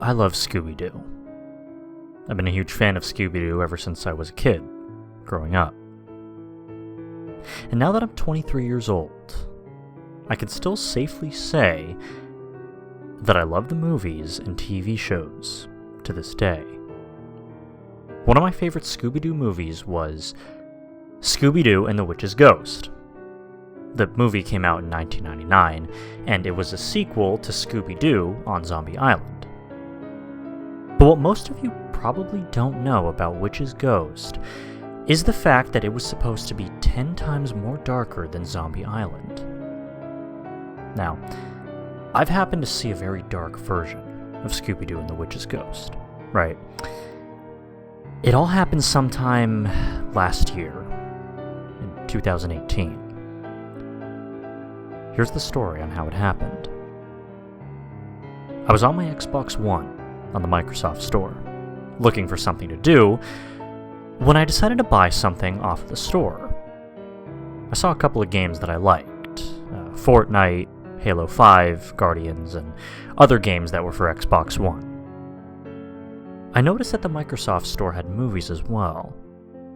I love Scooby-Doo. I've been a huge fan of Scooby-Doo ever since I was a kid, growing up. And now that I'm 23 years old, I can still safely say that I love the movies and TV shows to this day. One of my favorite Scooby-Doo movies was Scooby-Doo and the Witch's Ghost. The movie came out in 1999, and it was a sequel to Scooby-Doo on Zombie Island. But what most of you probably don't know about Witch's Ghost is the fact that it was supposed to be 10 times more darker than Zombie Island. Now, I've happened to see a very dark version of Scooby-Doo and the Witch's Ghost, right? It all happened sometime last year, in 2018. Here's the story on how it happened. I was on my Xbox One on the Microsoft Store, looking for something to do, when I decided to buy something off of the store. I saw a couple of games that I liked, Fortnite, Halo 5, Guardians, and other games that were for Xbox One. I noticed that the Microsoft Store had movies as well,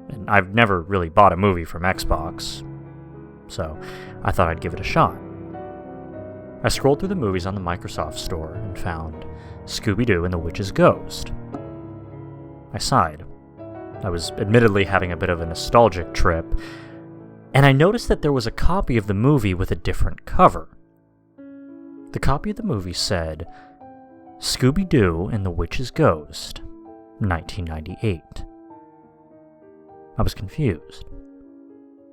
and I've never really bought a movie from Xbox, so I thought I'd give it a shot. I scrolled through the movies on the Microsoft Store and found Scooby-Doo and the Witch's Ghost. I sighed. I was admittedly having a bit of a nostalgic trip, and I noticed that there was a copy of the movie with a different cover. The copy of the movie said, Scooby-Doo and the Witch's Ghost, 1998. I was confused.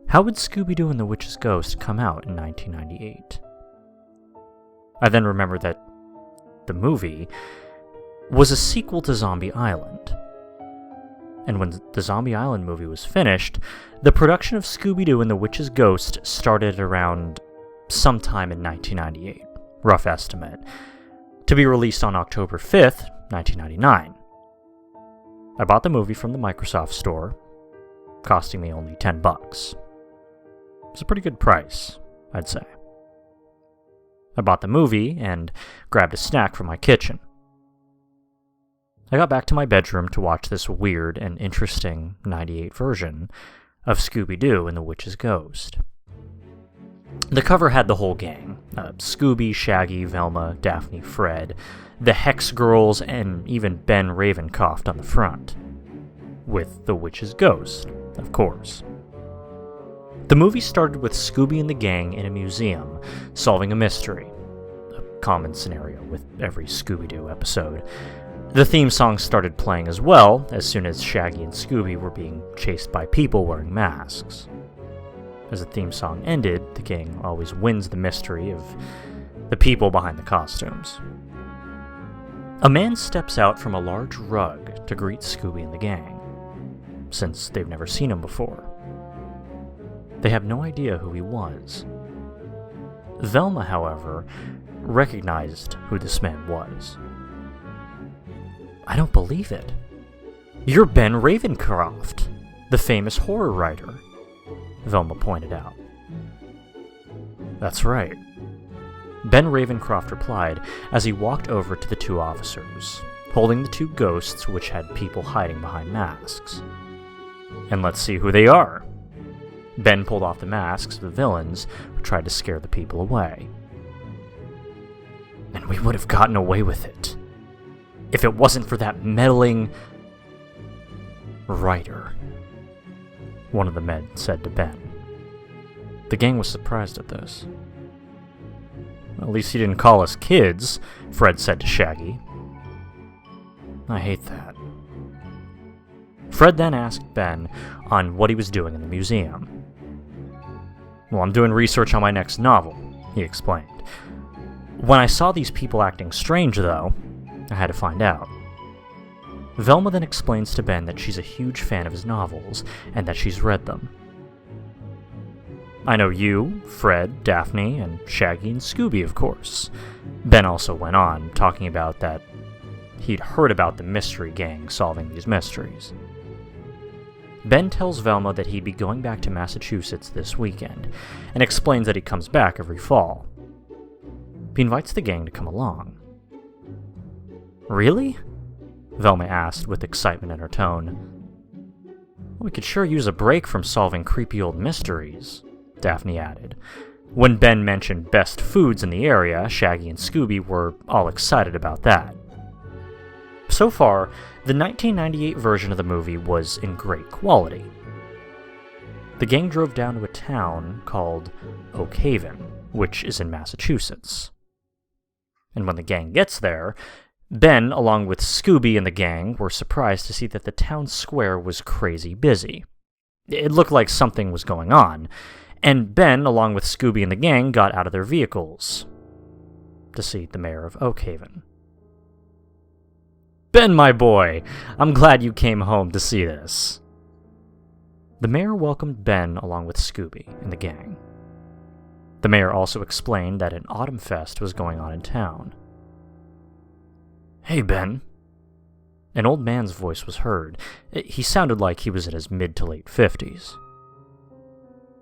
How would Scooby-Doo and the Witch's Ghost come out in 1998? I then remembered that the movie was a sequel to Zombie Island. And when the Zombie Island movie was finished, the production of Scooby-Doo and the Witch's Ghost started around sometime in 1998, rough estimate, to be released on October 5th, 1999. I bought the movie from the Microsoft Store, costing me only $10. It's a pretty good price, I'd say. I bought the movie and grabbed a snack from my kitchen. I got back to my bedroom to watch this weird and interesting 98 version of Scooby-Doo and the Witch's Ghost. The cover had the whole gang, Scooby, Shaggy, Velma, Daphne, Fred, the Hex Girls, and even Ben Ravencroft on the front. With the Witch's Ghost, of course. The movie started with Scooby and the gang in a museum, solving a mystery. A common scenario with every Scooby-Doo episode. The theme song started playing as well, as soon as Shaggy and Scooby were being chased by people wearing masks. As the theme song ended, the gang always wins the mystery of the people behind the costumes. A man steps out from a large rug to greet Scooby and the gang, since they've never seen him before. They have no idea who he was. Velma, however, recognized who this man was. I don't believe it. You're Ben Ravencroft, the famous horror writer, Velma pointed out. That's right. Ben Ravencroft replied as he walked over to the two officers, holding the two ghosts which had people hiding behind masks. And let's see who they are. Ben pulled off the masks of the villains who tried to scare the people away. And we would have gotten away with it if it wasn't for that meddling writer, one of the men said to Ben. The gang was surprised at this. At least he didn't call us kids, Fred said to Shaggy. I hate that. Fred then asked Ben on what he was doing in the museum. Well, I'm doing research on my next novel, he explained. When I saw these people acting strange, though, I had to find out. Velma then explains to Ben that she's a huge fan of his novels, and that she's read them. I know you, Fred, Daphne, and Shaggy and Scooby, of course. Ben also went on, talking about that he'd heard about the mystery gang solving these mysteries. Ben tells Velma that he'd be going back to Massachusetts this weekend, and explains that he comes back every fall. He invites the gang to come along. Really? Velma asked with excitement in her tone. We could sure use a break from solving creepy old mysteries, Daphne added. When Ben mentioned best foods in the area, Shaggy and Scooby were all excited about that. So far, the 1998 version of the movie was in great quality. The gang drove down to a town called Oakhaven, which is in Massachusetts. And when the gang gets there, Ben, along with Scooby and the gang, were surprised to see that the town square was crazy busy. It looked like something was going on, and Ben, along with Scooby and the gang, got out of their vehicles to see the mayor of Oakhaven. Ben, my boy, I'm glad you came home to see this. The mayor welcomed Ben along with Scooby and the gang. The mayor also explained that an Autumn Fest was going on in town. Hey, Ben. An old man's voice was heard. He sounded like he was in his mid to late 50s.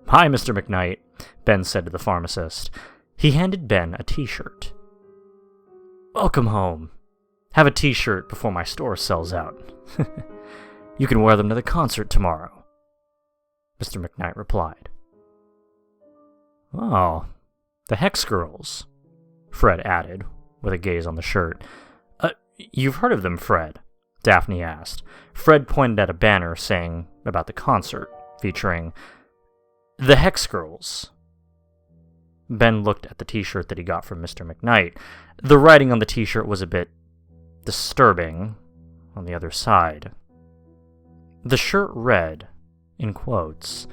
Hi, Mr. McKnight, Ben said to the pharmacist. He handed Ben a t-shirt. Welcome home. Have a t-shirt before my store sells out. You can wear them to the concert tomorrow, Mr. McKnight replied. Oh, the Hex Girls, Fred added, with a gaze on the shirt. You've heard of them, Fred? Daphne asked. Fred pointed at a banner saying about the concert, featuring the Hex Girls. Ben looked at the t-shirt that he got from Mr. McKnight. The writing on the t-shirt was a bit disturbing on the other side. The shirt read, in quotes,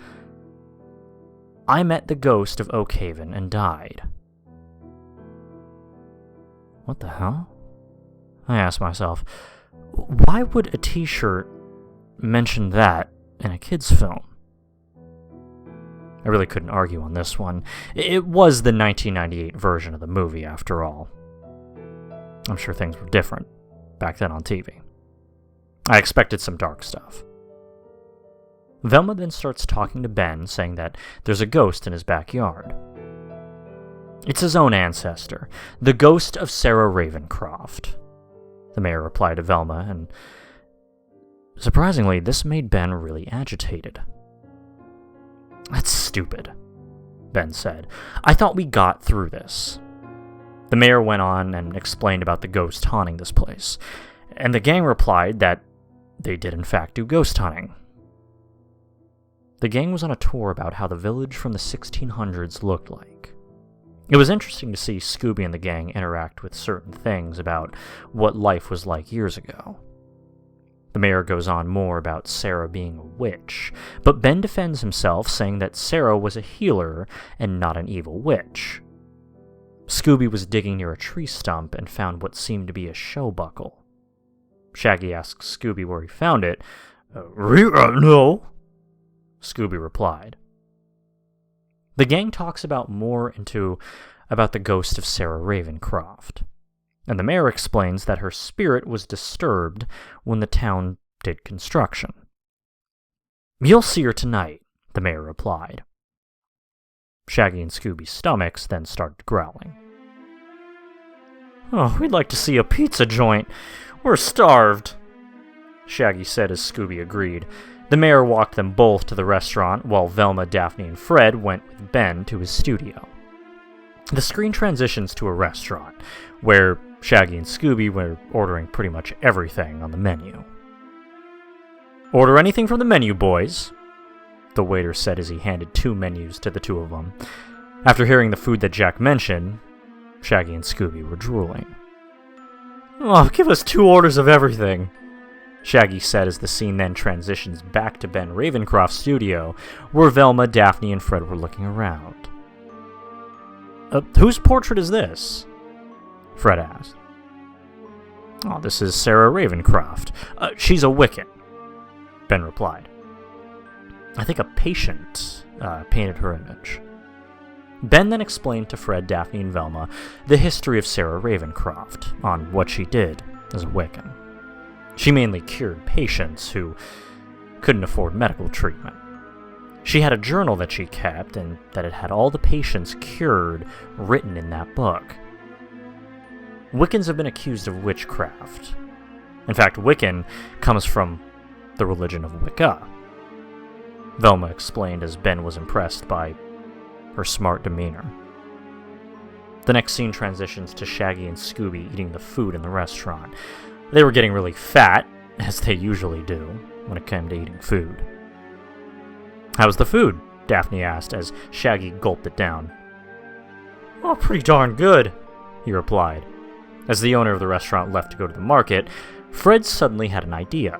I met the ghost of Oakhaven and died. What the hell? I asked myself, why would a t-shirt mention that in a kid's film? I really couldn't argue on this one. It was the 1998 version of the movie, after all. I'm sure things were different back then on TV. I expected some dark stuff. Velma then starts talking to Ben, saying that there's a ghost in his backyard. It's his own ancestor, the ghost of Sarah Ravencroft, the mayor replied to Velma, and surprisingly, this made Ben really agitated. That's stupid, Ben said. I thought we got through this. The mayor went on and explained about the ghost haunting this place, and the gang replied that they did in fact do ghost hunting. The gang was on a tour about how the village from the 1600s looked like. It was interesting to see Scooby and the gang interact with certain things about what life was like years ago. The mayor goes on more about Sarah being a witch, but Ben defends himself, saying that Sarah was a healer and not an evil witch. Scooby was digging near a tree stump and found what seemed to be a show buckle. Shaggy asks Scooby where he found it. No, Scooby replied. The gang talks about the ghost of Sarah Ravencroft, and the mayor explains that her spirit was disturbed when the town did construction. You'll see her tonight, the mayor replied. Shaggy and Scooby's stomachs then started growling. Oh, we'd like to see a pizza joint. We're starved, Shaggy said as Scooby agreed. The mayor walked them both to the restaurant, while Velma, Daphne, and Fred went with Ben to his studio. The screen transitions to a restaurant, where Shaggy and Scooby were ordering pretty much everything on the menu. Order anything from the menu, boys, the waiter said as he handed 2 menus to the two of them. After hearing the food that Jack mentioned, Shaggy and Scooby were drooling. Oh, give us 2 orders of everything, Shaggy said as the scene then transitions back to Ben Ravencroft's studio, where Velma, Daphne, and Fred were looking around. Whose portrait is this? Fred asked. Oh, this is Sarah Ravencroft. She's a Wiccan, Ben replied. I think a patient painted her image. Ben then explained to Fred, Daphne, and Velma the history of Sarah Ravencroft on what she did as a Wiccan. She mainly cured patients who couldn't afford medical treatment. She had a journal that she kept, and that it had all the patients cured written in that book. Wiccans have been accused of witchcraft. In fact, Wiccan comes from the religion of Wicca. Velma explained as Ben was impressed by her smart demeanor. The next scene transitions to Shaggy and Scooby eating the food in the restaurant. They were getting really fat, as they usually do when it came to eating food. "How's the food?" Daphne asked as Shaggy gulped it down. "Oh, pretty darn good," he replied. As the owner of the restaurant left to go to the market, Fred suddenly had an idea.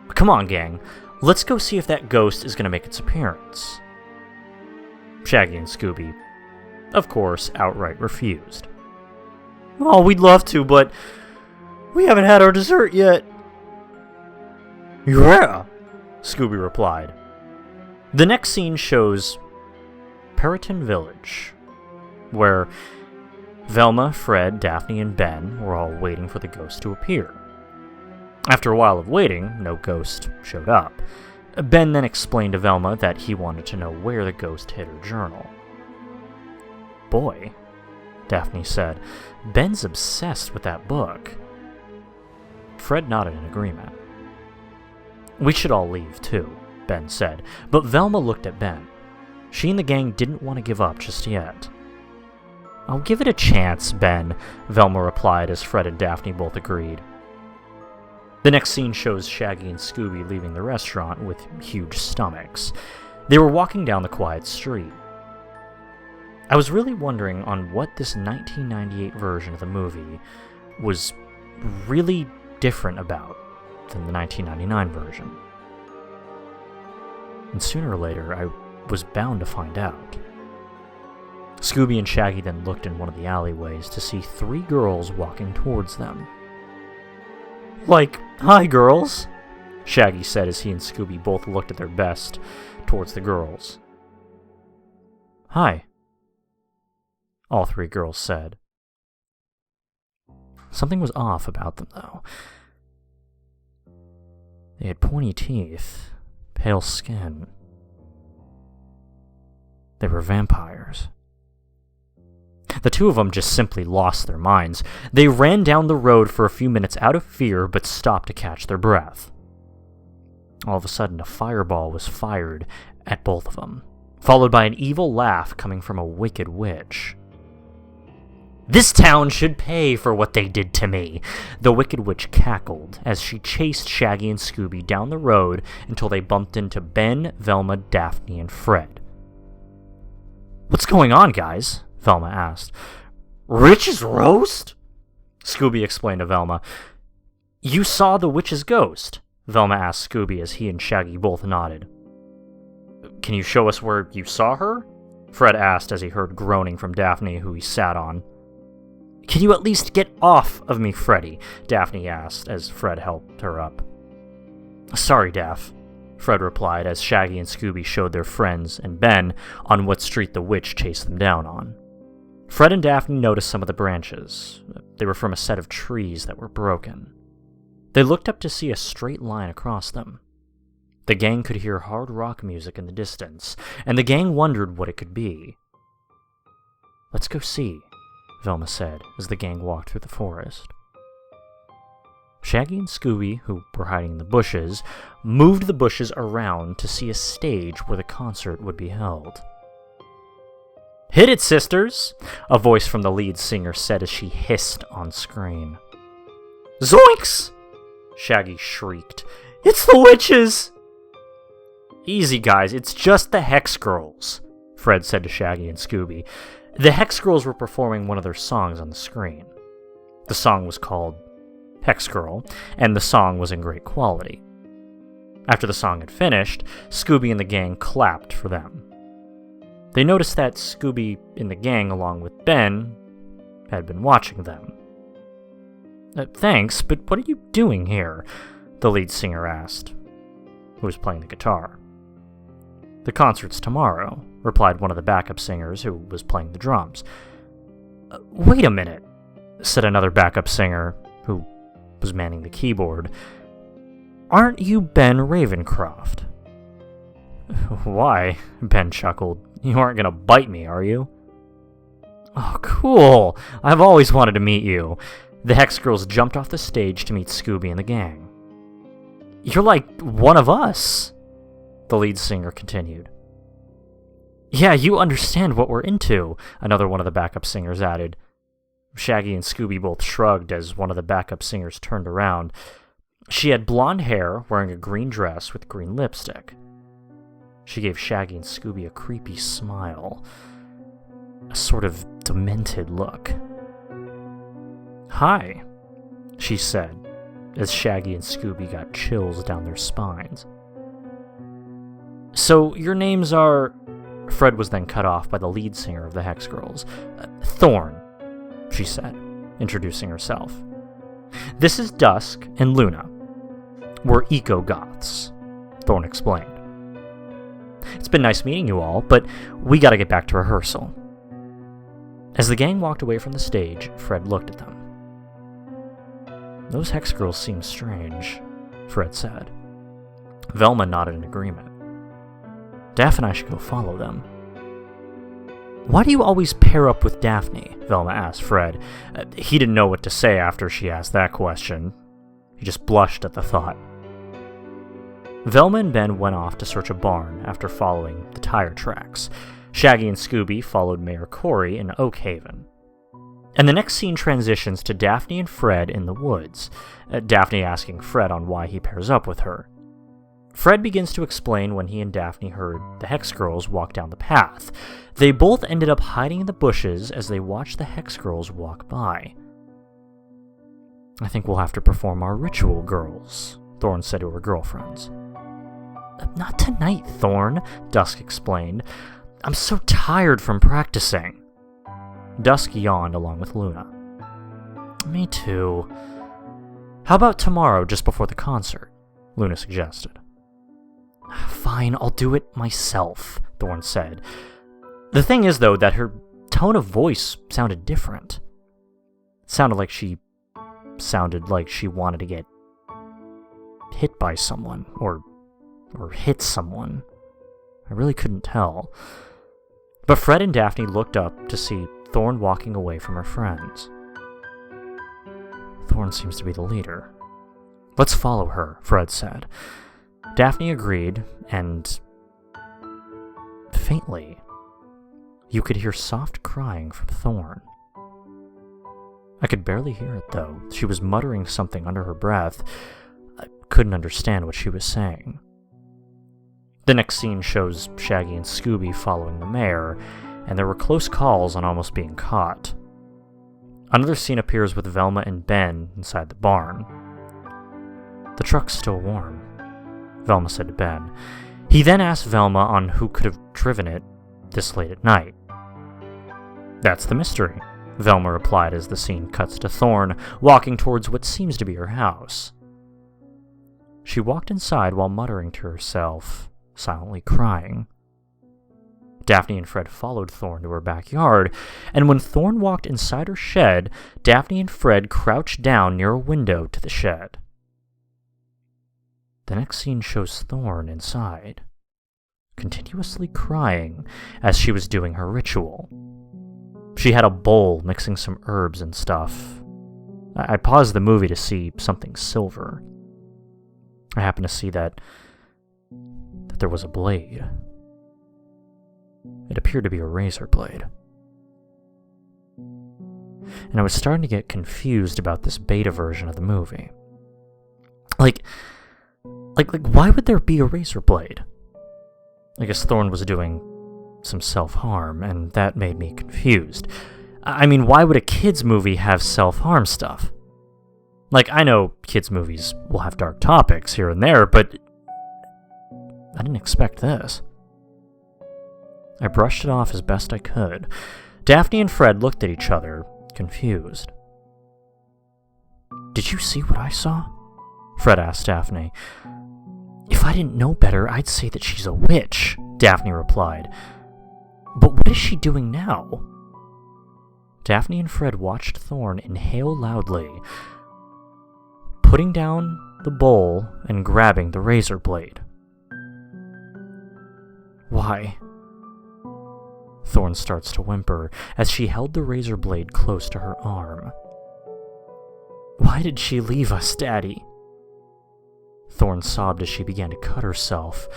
"Come on, gang, let's go see if that ghost is going to make its appearance." Shaggy and Scooby, of course, outright refused. "Oh, we'd love to, but we haven't had our dessert yet." "Yeah," Scooby replied. The next scene shows Periton Village, where Velma, Fred, Daphne, and Ben were all waiting for the ghost to appear. After a while of waiting, no ghost showed up. Ben then explained to Velma that he wanted to know where the ghost hid her journal. "Boy," Daphne said, "Ben's obsessed with that book." Fred nodded in agreement. "We should all leave, too," Ben said, but Velma looked at Ben. She and the gang didn't want to give up just yet. "I'll give it a chance, Ben," Velma replied as Fred and Daphne both agreed. The next scene shows Shaggy and Scooby leaving the restaurant with huge stomachs. They were walking down the quiet street. I was really wondering on what this 1998 version of the movie was really different about than the 1999 version. And sooner or later, I was bound to find out. Scooby and Shaggy then looked in one of the alleyways to see 3 girls walking towards them. "Like, hi girls," Shaggy said as he and Scooby both looked at their best towards the girls. "Hi," all 3 girls said. Something was off about them, though. They had pointy teeth, pale skin. They were vampires. The 2 of them just simply lost their minds. They ran down the road for a few minutes out of fear, but stopped to catch their breath. All of a sudden, a fireball was fired at both of them, followed by an evil laugh coming from a wicked witch. "This town should pay for what they did to me," the wicked witch cackled as she chased Shaggy and Scooby down the road until they bumped into Ben, Velma, Daphne, and Fred. "What's going on, guys?" Velma asked. "Rich's roast?" Scooby explained to Velma. "You saw the witch's ghost?" Velma asked Scooby as he and Shaggy both nodded. "Can you show us where you saw her?" Fred asked as he heard groaning from Daphne, who he sat on. "Can you at least get off of me, Freddy?" Daphne asked as Fred helped her up. "Sorry, Daph," Fred replied as Shaggy and Scooby showed their friends and Ben on what street the witch chased them down on. Fred and Daphne noticed some of the branches. They were from a set of trees that were broken. They looked up to see a straight line across them. The gang could hear hard rock music in the distance, and the gang wondered what it could be. "Let's go see," Velma said as the gang walked through the forest. Shaggy and Scooby, who were hiding in the bushes, moved the bushes around to see a stage where the concert would be held. "Hit it, sisters!" a voice from the lead singer said as she hissed on screen. "Zoinks!" Shaggy shrieked. "It's the witches!" "Easy, guys, it's just the Hex Girls," Fred said to Shaggy and Scooby. The Hex Girls were performing one of their songs on the screen. The song was called Hex Girl, and the song was in great quality. After the song had finished, Scooby and the gang clapped for them. They noticed that Scooby and the gang, along with Ben, had been watching them. "Thanks, but what are you doing here?" the lead singer asked, who was playing the guitar. "The concert's tomorrow," replied one of the backup singers who was playing the drums. "Wait a minute," said another backup singer who was manning the keyboard. "Aren't you Ben Ravencroft?" "Why?" Ben chuckled. "You aren't going to bite me, are you?" Oh, cool! I've always wanted to meet you. The Hex Girls jumped off the stage to meet Scooby and the gang. You're like one of us, the lead singer continued. Yeah, you understand what we're into, another one of the backup singers added. Shaggy and Scooby both shrugged as one of the backup singers turned around. She had blonde hair, wearing a green dress with green lipstick. She gave Shaggy and Scooby a creepy smile, a sort of demented look. Hi, she said, as Shaggy and Scooby got chills down their spines. So, your names are... Fred was then cut off by the lead singer of the Hex Girls. Thorn, she said, introducing herself. This is Dusk and Luna. We're eco-goths, Thorn explained. It's been nice meeting you all, but we gotta get back to rehearsal. As the gang walked away from the stage, Fred looked at them. Those Hex Girls seem strange, Fred said. Velma nodded in agreement. Daphne and I should go follow them. Why do you always pair up with Daphne? Velma asked Fred. He didn't know what to say after she asked that question. He just blushed at the thought. Velma and Ben went off to search a barn after following the tire tracks. Shaggy and Scooby followed Mayor Corey in Oakhaven. And the next scene transitions to Daphne and Fred in the woods, Daphne asking Fred on why he pairs up with her. Fred begins to explain when he and Daphne heard the Hex Girls walk down the path. They both ended up hiding in the bushes as they watched the Hex Girls walk by. I think we'll have to perform our ritual, girls, Thorn said to her girlfriends. Not tonight, Thorn, Dusk explained. I'm so tired from practicing. Dusk yawned along with Luna. Me too. How about tomorrow, just before the concert? Luna suggested. Fine, I'll do it myself, Thorn said. The thing is, though, that her tone of voice sounded different. It sounded like she wanted to get hit by someone, or hit someone. I really couldn't tell. But Fred and Daphne looked up to see Thorn walking away from her friends. Thorn seems to be the leader. Let's follow her, Fred said. Daphne agreed, and faintly, you could hear soft crying from Thorn. I could barely hear it, though. She was muttering something under her breath. I couldn't understand what she was saying. The next scene shows Shaggy and Scooby following the mayor, and there were close calls on almost being caught. Another scene appears with Velma and Ben inside the barn. The truck's still warm, Velma said to Ben. He then asked Velma on who could have driven it this late at night. That's the mystery, Velma replied as the scene cuts to Thorn walking towards what seems to be her house. She walked inside while muttering to herself, silently crying. Daphne and Fred followed Thorn to her backyard, and when Thorn walked inside her shed, Daphne and Fred crouched down near a window to the shed. The next scene shows Thorn inside, continuously crying as she was doing her ritual. She had a bowl mixing some herbs and stuff. I paused the movie to see something silver. I happened to see that there was a blade. It appeared to be a razor blade. And I was starting to get confused about this beta version of the movie. Like, why would there be a razor blade? I guess Thorn was doing some self-harm, and that made me confused. I mean, why would a kids' movie have self-harm stuff? Like, I know kids' movies will have dark topics here and there, but I didn't expect this. I brushed it off as best I could. Daphne and Fred looked at each other, confused. Did you see what I saw? Fred asked Daphne. If I didn't know better, I'd say that she's a witch, Daphne replied. But what is she doing now? Daphne and Fred watched Thorn inhale loudly, putting down the bowl and grabbing the razor blade. Why? Thorn starts to whimper as she held the razor blade close to her arm. Why did she leave us, Daddy? Thorn sobbed as she began to cut herself.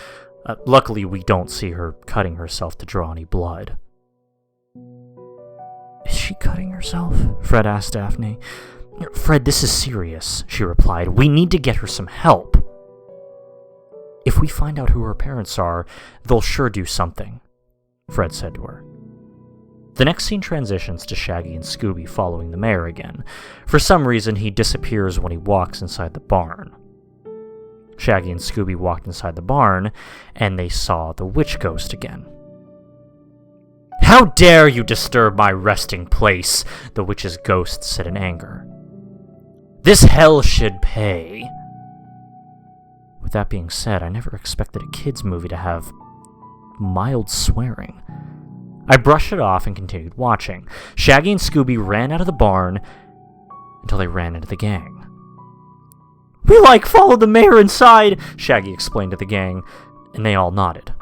Luckily, we don't see her cutting herself to draw any blood. Is she cutting herself? Fred asked Daphne. Fred, this is serious, she replied. We need to get her some help. If we find out who her parents are, they'll sure do something, Fred said to her. The next scene transitions to Shaggy and Scooby following the mayor again. For some reason, he disappears when he walks inside the barn. Shaggy and Scooby walked inside the barn, and they saw the witch ghost again. How dare you disturb my resting place, the witch's ghost said in anger. This hell should pay. With that being said, I never expected a kids' movie to have mild swearing. I brushed it off and continued watching. Shaggy and Scooby ran out of the barn until they ran into the gang. We followed the mayor inside, Shaggy explained to the gang, and they all nodded.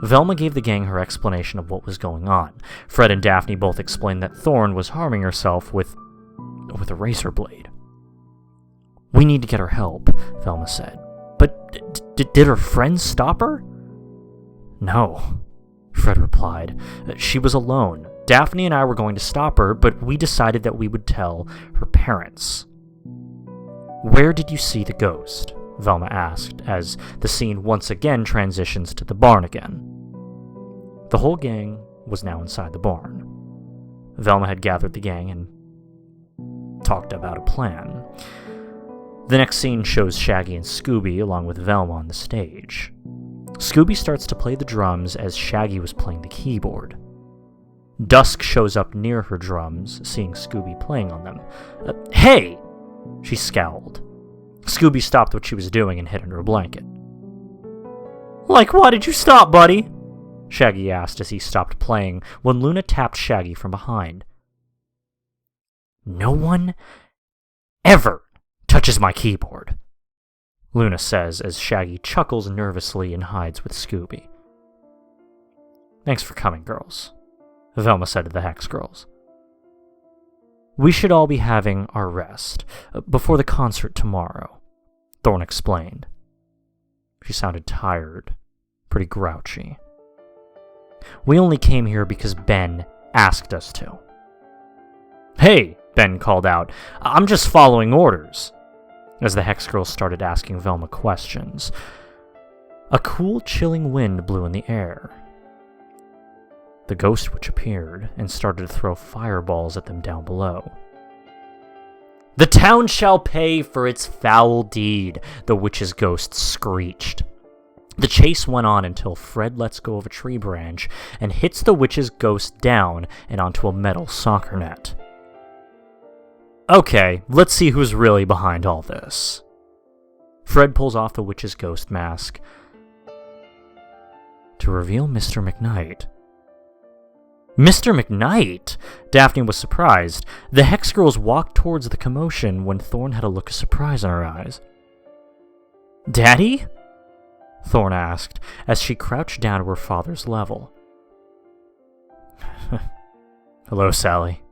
Velma gave the gang her explanation of what was going on. Fred and Daphne both explained that Thorn was harming herself with a razor blade. We need to get her help, Velma said. But did her friends stop her? No, Fred replied. She was alone. Daphne and I were going to stop her, but we decided that we would tell her parents. Where did you see the ghost? Velma asked, as the scene once again transitions to the barn again. The whole gang was now inside the barn. Velma had gathered the gang and talked about a plan. The next scene shows Shaggy and Scooby along with Velma on the stage. Scooby starts to play the drums as Shaggy was playing the keyboard. Dusk shows up near her drums, seeing Scooby playing on them. Hey! She scowled. Scooby stopped what she was doing and hid under a blanket. Why did you stop, buddy? Shaggy asked as he stopped playing when Luna tapped Shaggy from behind. No one ever touches my keyboard, Luna says as Shaggy chuckles nervously and hides with Scooby. Thanks for coming, girls, Velma said to the Hex Girls. We should all be having our rest before the concert tomorrow, Thorn explained. She sounded tired, pretty grouchy. We only came here because Ben asked us to. Hey, Ben called out. I'm just following orders. As the Hex Girls started asking Velma questions. A cool, chilling wind blew in the air. The ghost witch appeared and started to throw fireballs at them down below. The town shall pay for its foul deed, the witch's ghost screeched. The chase went on until Fred lets go of a tree branch and hits the witch's ghost down and onto a metal soccer net. Okay, let's see who's really behind all this. Fred pulls off the witch's ghost mask to reveal Mr. McKnight. Mr. McKnight? Daphne was surprised. The Hex Girls walked towards the commotion when Thorn had a look of surprise in her eyes. Daddy? Thorn asked, as she crouched down to her father's level. Hello, Sally,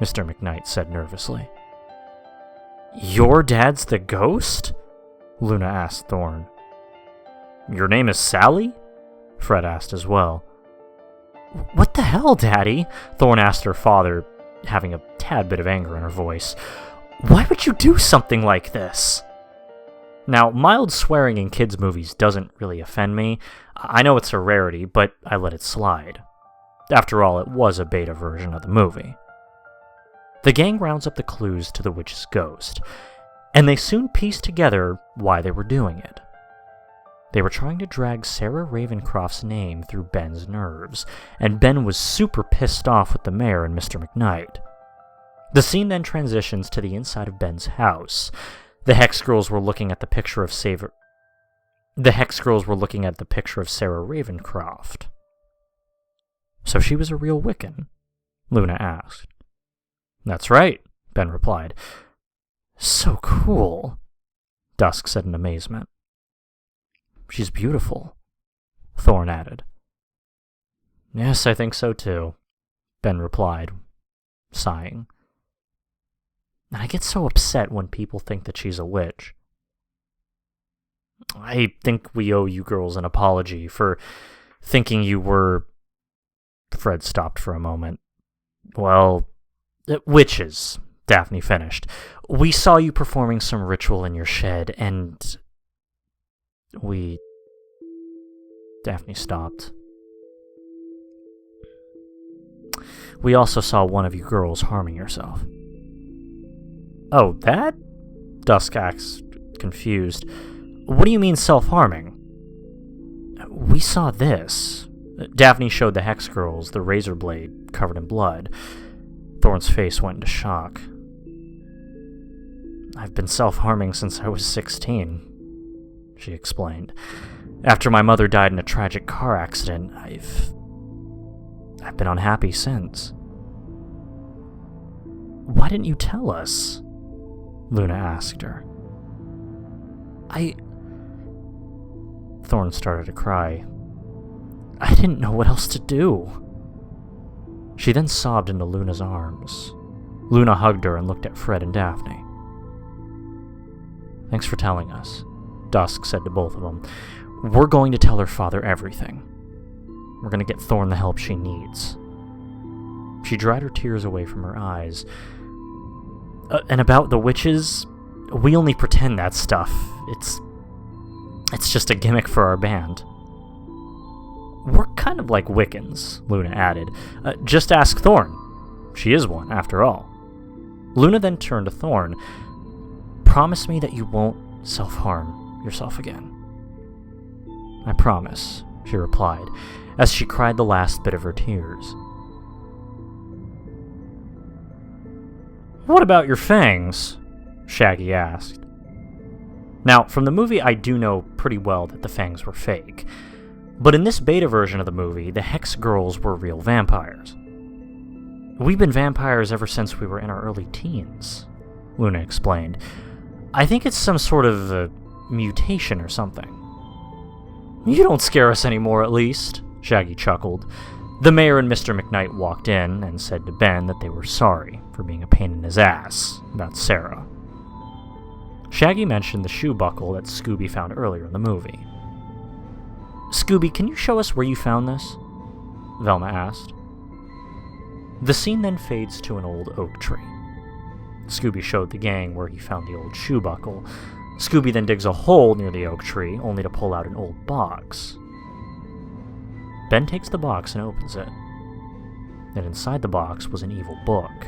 Mr. McKnight said nervously. Your dad's the ghost? Luna asked Thorn. Your name is Sally? Fred asked as well. What the hell, Daddy? Thorn asked her father, having a tad bit of anger in her voice. Why would you do something like this? Now, mild swearing in kids' movies doesn't really offend me. I know it's a rarity, but I let it slide. After all, it was a beta version of the movie. The gang rounds up the clues to the witch's ghost, and they soon piece together why they were doing it. They were trying to drag Sarah Ravencroft's name through Ben's nerves, and Ben was super pissed off with the mayor and Mr. McKnight. The scene then transitions to the inside of Ben's house. The Hex Girls were looking at the picture of Sarah Ravencroft. So she was a real Wiccan? Luna asked. That's right, Ben replied. So cool, Dusk said in amazement. She's beautiful, Thorn added. Yes, I think so too, Ben replied, sighing. And I get so upset when people think that she's a witch. I think we owe you girls an apology for thinking you were... Fred stopped for a moment. Well, witches, Daphne finished. We saw you performing some ritual in your shed, and... Daphne stopped. We also saw one of you girls harming yourself. Oh, that? Dusk asked, confused. What do you mean self-harming? We saw this. Daphne showed the Hex girls the razor blade covered in blood. Thorn's face went into shock. I've been self-harming since I was 16, she explained. After my mother died in a tragic car accident, I've been unhappy since. Why didn't you tell us? Luna asked her. Thorn started to cry. I didn't know what else to do. She then sobbed into Luna's arms. Luna hugged her and looked at Fred and Daphne. Thanks for telling us, Dusk said to both of them. We're going to tell her father everything. We're going to get Thorn the help she needs. She dried her tears away from her eyes. And about the witches, we only pretend that stuff. It's just a gimmick for our band. We're kind of like Wiccans, Luna added. Just ask Thorn. She is one, after all. Luna then turned to Thorn. Promise me that you won't self-harm yourself again. I promise, she replied, as she cried the last bit of her tears. What about your fangs? Shaggy asked. Now, from the movie, I do know pretty well that the fangs were fake. But in this beta version of the movie, the Hex girls were real vampires. We've been vampires ever since we were in our early teens, Luna explained. I think it's some sort of a mutation or something. You don't scare us anymore, at least, Shaggy chuckled. The mayor and Mr. McKnight walked in and said to Ben that they were sorry for being a pain in his ass about Sarah. Shaggy mentioned the shoe buckle that Scooby found earlier in the movie. Scooby, can you show us where you found this? Velma asked. The scene then fades to an old oak tree. Scooby showed the gang where he found the old shoe buckle. Scooby then digs a hole near the oak tree, only to pull out an old box. Ben takes the box and opens it. And inside the box was an evil book.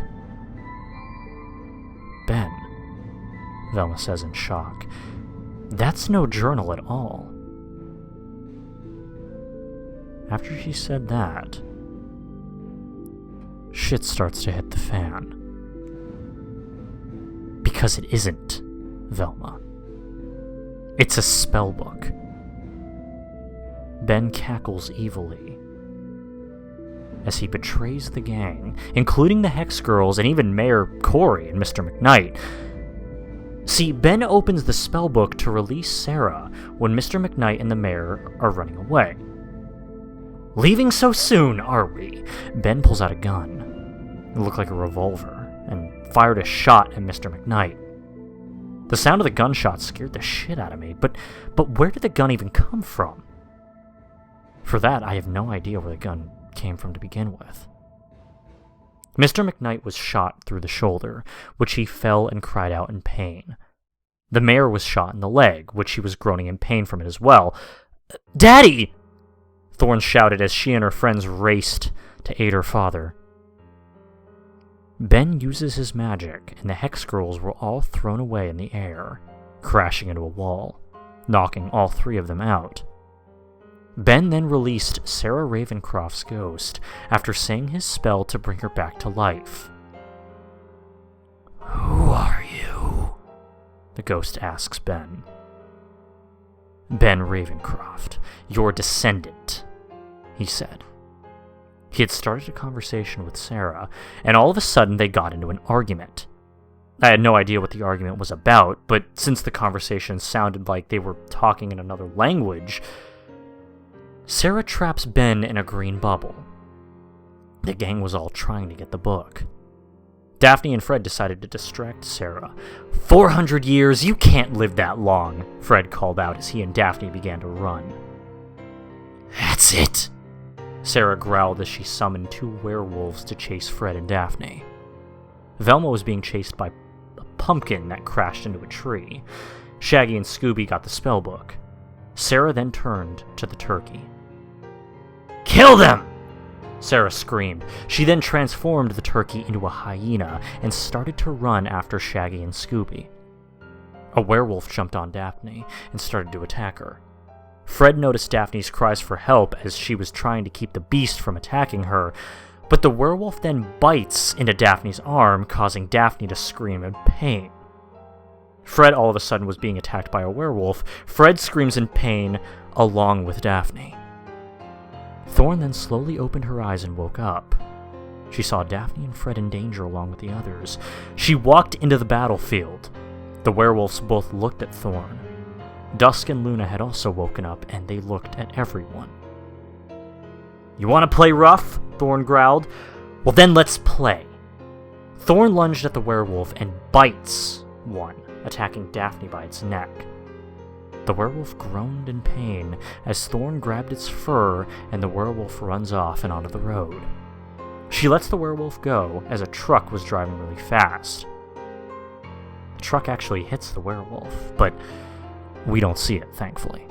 Ben, Velma says in shock, that's no journal at all. After she said that, shit starts to hit the fan. Because it isn't, Velma. It's a spellbook. Ben cackles evilly as he betrays the gang, including the Hex girls and even Mayor Corey and Mr. McKnight. See, Ben opens the spellbook to release Sarah when Mr. McKnight and the mayor are running away. Leaving so soon, are we? Ben pulls out a gun. It looked like a revolver, and fired a shot at Mr. McKnight. The sound of the gunshot scared the shit out of me, but where did the gun even come from? For that, I have no idea where the gun came from to begin with. Mr. McKnight was shot through the shoulder, which he fell and cried out in pain. The mayor was shot in the leg, which he was groaning in pain from it as well. Daddy! Thorn shouted as she and her friends raced to aid her father. Ben uses his magic, and the Hex girls were all thrown away in the air, crashing into a wall, knocking all three of them out. Ben then released Sarah Ravencroft's ghost after saying his spell to bring her back to life. Who are you? The ghost asks Ben. Ben Ravencroft, your descendant, he said. He had started a conversation with Sarah, and all of a sudden they got into an argument. I had no idea what the argument was about, but since the conversation sounded like they were talking in another language, Sarah traps Ben in a green bubble, The gang was all trying to get the book. Daphne and Fred decided to distract Sarah. 400 years? You can't live that long, Fred called out as he and Daphne began to run. That's it, Sarah growled as she summoned 2 werewolves to chase Fred and Daphne. Velma was being chased by a pumpkin that crashed into a tree. Shaggy and Scooby got the spellbook. Sarah then turned to the turkey. Kill them! Sarah screamed. She then transformed the turkey into a hyena and started to run after Shaggy and Scooby. A werewolf jumped on Daphne and started to attack her. Fred noticed Daphne's cries for help as she was trying to keep the beast from attacking her, but the werewolf then bites into Daphne's arm, causing Daphne to scream in pain. Fred all of a sudden was being attacked by a werewolf. Fred screams in pain along with Daphne. Thorn then slowly opened her eyes and woke up. She saw Daphne and Fred in danger along with the others. She walked into the battlefield. The werewolves both looked at Thorn. Dusk and Luna had also woken up, and they looked at everyone. You want to play rough? Thorn growled. Well then let's play. Thorn lunged at the werewolf and bites one, attacking Daphne by its neck. The werewolf groaned in pain as Thorn grabbed its fur and the werewolf runs off and onto the road. She lets the werewolf go as a truck was driving really fast. The truck actually hits the werewolf, but we don't see it, thankfully.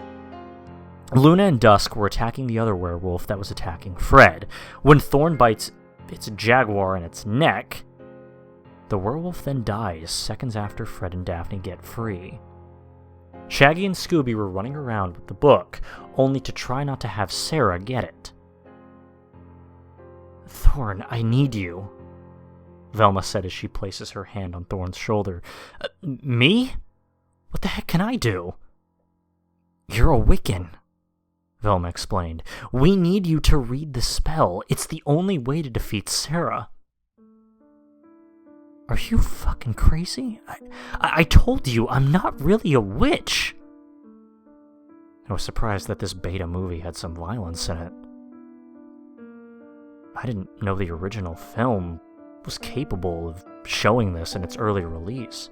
Luna and Dusk were attacking the other werewolf that was attacking Fred. When Thorn bites its jaguar in its neck, the werewolf then dies seconds after Fred and Daphne get free. Shaggy and Scooby were running around with the book, only to try not to have Sarah get it. Thorn, I need you, Velma said as she places her hand on Thorn's shoulder. Me? What the heck can I do? You're a Wiccan, Velma explained. We need you to read the spell. It's the only way to defeat Sarah. Are you fucking crazy? I told you, I'm not really a witch. I was surprised that this beta movie had some violence in it. I didn't know the original film was capable of showing this in its early release.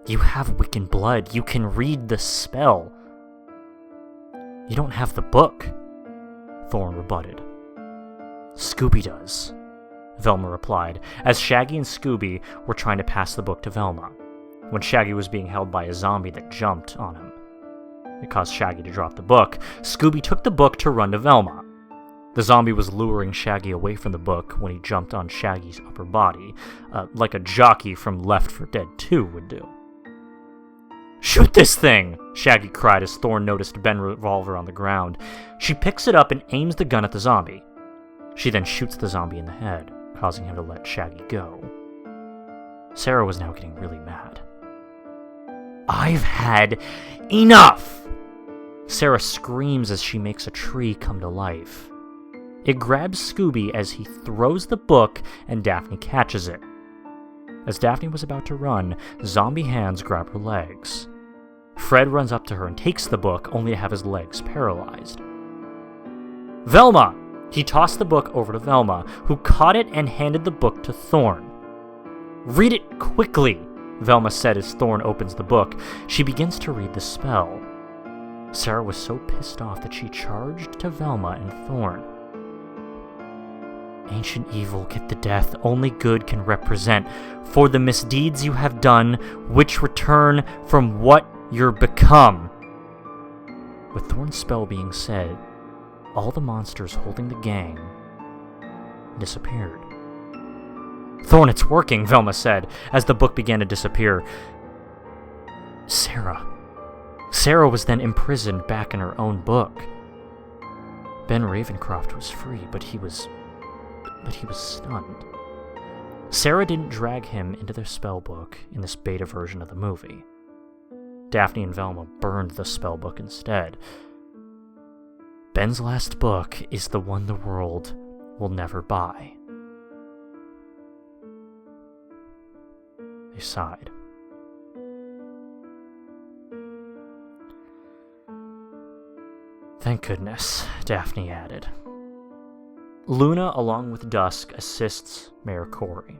You have Wiccan blood. You can read the spell. You don't have the book, Thorn rebutted. Scooby does, Velma replied, as Shaggy and Scooby were trying to pass the book to Velma, when Shaggy was being held by a zombie that jumped on him. It caused Shaggy to drop the book. Scooby took the book to run to Velma. The zombie was luring Shaggy away from the book when he jumped on Shaggy's upper body, like a jockey from Left 4 Dead 2 would do. Shoot this thing! Shaggy cried as Thorn noticed Ben's revolver on the ground. She picks it up and aims the gun at the zombie. She then shoots the zombie in the head, causing him to let Shaggy go. Sarah was now getting really mad. I've had enough! Sarah screams as she makes a tree come to life. It grabs Scooby as he throws the book and Daphne catches it. As Daphne was about to run, zombie hands grab her legs. Fred runs up to her and takes the book, only to have his legs paralyzed. Velma! He tossed the book over to Velma, who caught it and handed the book to Thorn. Read it quickly, Velma said as Thorn opens the book. She begins to read the spell. Sarah was so pissed off that she charged to Velma and Thorn. Ancient evil, get the death only good can represent, for the misdeeds you have done, which return from what you're become. With Thorn's spell being said, all the monsters holding the gang disappeared. Thorn, it's working, Velma said, as the book began to disappear. Sarah was then imprisoned back in her own book. Ben Ravencroft was free, but he was stunned. Sarah didn't drag him into their spellbook in this beta version of the movie. Daphne and Velma burned the spellbook instead. Ben's last book is the one the world will never buy. They sighed. Thank goodness, Daphne added. Luna, along with Dusk, assists Mayor Corey,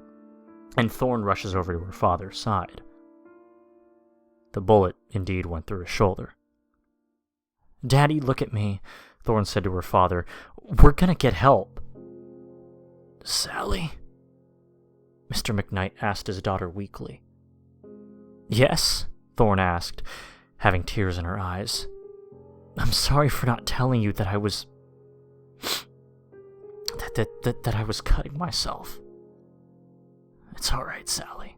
and Thorn rushes over to her father's side. The bullet indeed went through his shoulder. "Daddy, look at me," Thorn said to her father. "We're gonna get help." "Sally?" Mr. McKnight asked his daughter weakly. "Yes?" Thorn asked, having tears in her eyes. "I'm sorry for not telling you that I was... that I was cutting myself." "It's all right, Sally."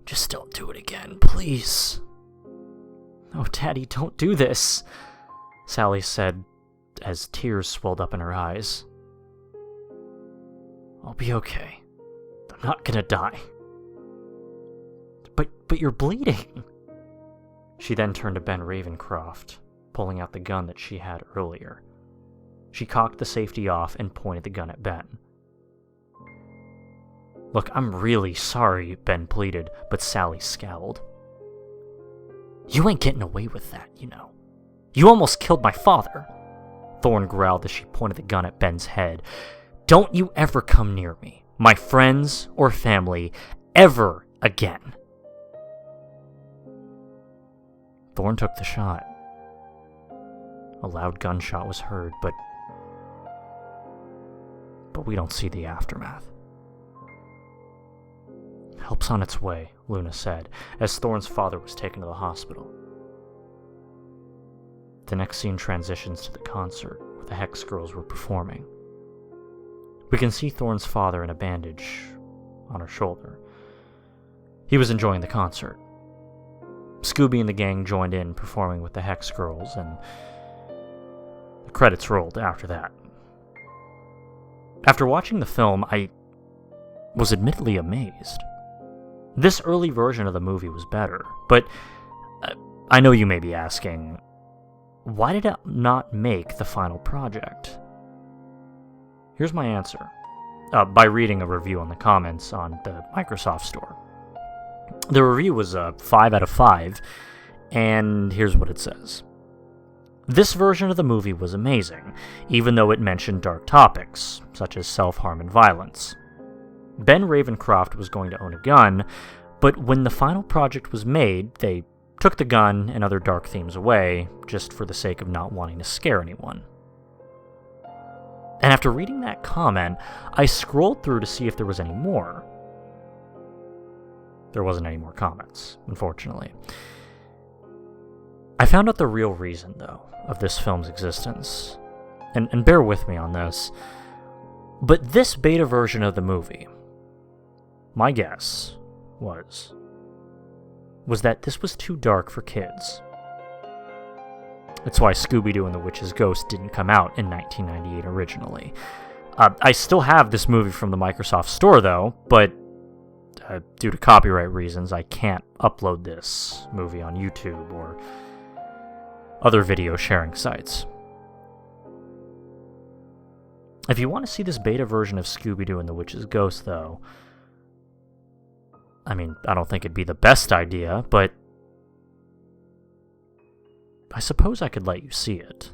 "Just don't do it again, please." "Oh, Daddy, don't do this," Sally said as tears swelled up in her eyes. "I'll be okay. I'm not gonna die." But you're bleeding." She then turned to Ben Ravencroft, pulling out the gun that she had earlier. She cocked the safety off and pointed the gun at Ben. "Look, I'm really sorry," Ben pleaded, but Sally scowled. "You ain't getting away with that, you know. You almost killed my father." Thorn growled as she pointed the gun at Ben's head. "Don't you ever come near me, my friends or family, ever again." Thorn took the shot. A loud gunshot was heard, but we don't see the aftermath. "Help's on its way," Luna said, as Thorn's father was taken to the hospital. The next scene transitions to the concert, where the Hex Girls were performing. We can see Thorn's father in a bandage on her shoulder. He was enjoying the concert. Scooby and the gang joined in, performing with the Hex Girls, and the credits rolled after that. After watching the film, I was admittedly amazed. This early version of the movie was better, but I know you may be asking, why did it not make the final project? Here's my answer, by reading a review in the comments on the Microsoft Store. The review was a 5 out of 5, and here's what it says. "This version of the movie was amazing, even though it mentioned dark topics, such as self-harm and violence. Ben Ravencroft was going to own a gun, but when the final project was made, they took the gun and other dark themes away, just for the sake of not wanting to scare anyone." And after reading that comment, I scrolled through to see if there was any more. There wasn't any more comments, unfortunately. I found out the real reason, though, of this film's existence. And bear with me on this. But this beta version of the movie, my guess was that this was too dark for kids. That's why Scooby-Doo and the Witch's Ghost didn't come out in 1998 originally. I still have this movie from the Microsoft Store, though, but due to copyright reasons, I can't upload this movie on YouTube or other video sharing sites. If you want to see this beta version of Scooby-Doo and the Witch's Ghost, though, I mean, I don't think it'd be the best idea, but I suppose I could let you see it.